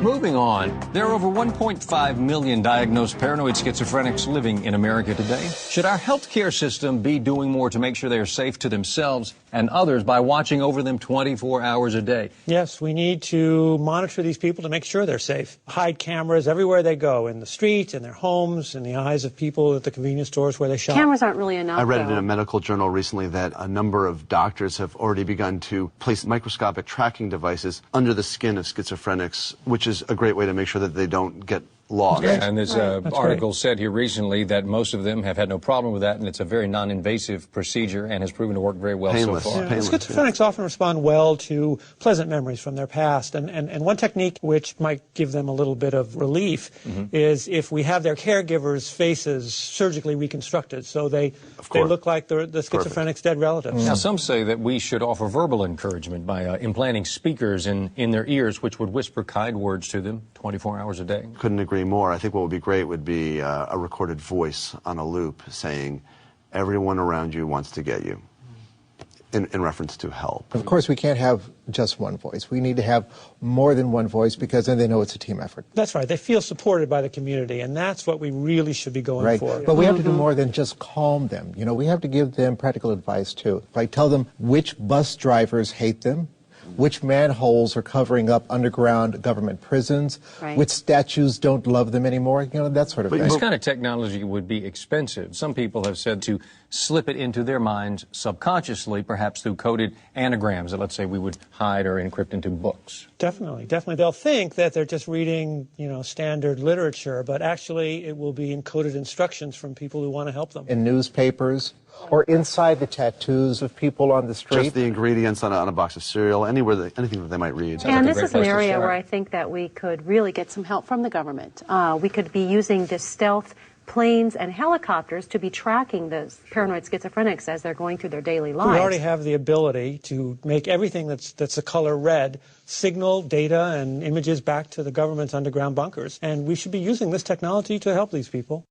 Moving on, there are over 1.5 million diagnosed paranoid schizophrenics living in America today. Should our healthcare system be doing more to make sure they are safe to themselves and others by watching over them 24 hours a day? Yes, we need to monitor these people to make sure they're safe. Hide cameras everywhere they go, in the streets, in their homes, in the eyes of people at the convenience stores where they shop. Cameras aren't really enough, I read it in a medical journal recently that a number of doctors have already begun to place microscopic tracking devices under the skin of schizophrenics, which is a great way to make sure that they don't get lost. Yeah, and this article said here recently that most of them have had no problem with that, and it's a very non-invasive procedure and has proven to work very well Painless. so far. Yeah, schizophrenics often respond well to pleasant memories from their past, and one technique which might give them a little bit of relief is if we have their caregivers' faces surgically reconstructed so they look like the schizophrenic's dead relatives. Now, some say that we should offer verbal encouragement by implanting speakers in their ears which would whisper kind words to them 24 hours a day. Couldn't agree more. I think what would be great would be a recorded voice on a loop saying, everyone around you wants to get you, in reference to help. Of course, we can't have just one voice. We need to have more than one voice because then they know it's a team effort. That's right. They feel supported by the community, and that's what we really should be going for. But we have to do more than just calm them. You know, we have to give them practical advice, too. Like tell them which bus drivers hate them, which manholes are covering up underground government prisons, which statues don't love them anymore, you know, that sort of thing. This kind of technology would be expensive. Some people have said to slip it into their minds subconsciously, perhaps through coded anagrams that, let's say, we would hide or encrypt into books. Definitely. They'll think that they're just reading, you know, standard literature, but actually it will be encoded instructions from people who want to help them. In newspapers, or inside the tattoos of people on the street. Just the ingredients on a box of cereal, anything that they might read. And this is an area where I think that we could really get some help from the government. We could be using the stealth planes and helicopters to be tracking the paranoid schizophrenics as they're going through their daily lives. We already have the ability to make everything that's the color red signal data and images back to the government's underground bunkers. And we should be using this technology to help these people.